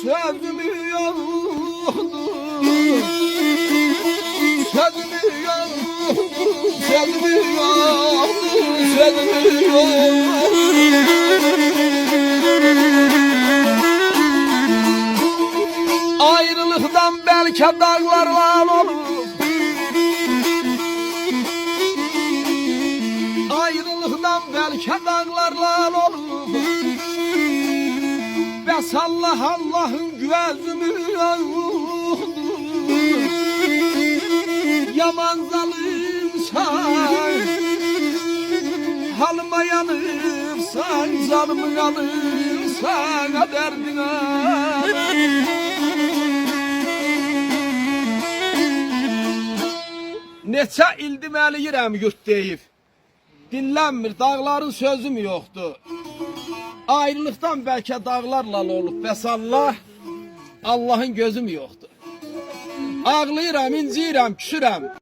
sözüm yoktu. Sözüm yoktu, sözüm yoktu, sözüm yoktu. Ayrılıktan belki dağlarla olur. Ayrılıktan belki dağlarla olur. Bes Allah Allah'ın gözümü yoktu. Yaman zalimsen, halıma yanırsan, zalımı yanırsan derdine. Neçə ildir məliyirəm yurt deyib. Dinlənmir, dağların sözüm yoxdur. Ayrılıqdan bəlkə dağlarla olub. Bəs Allah, Allahın gözüm yoxdur. Ağlayıram, inciyirəm, küsürəm.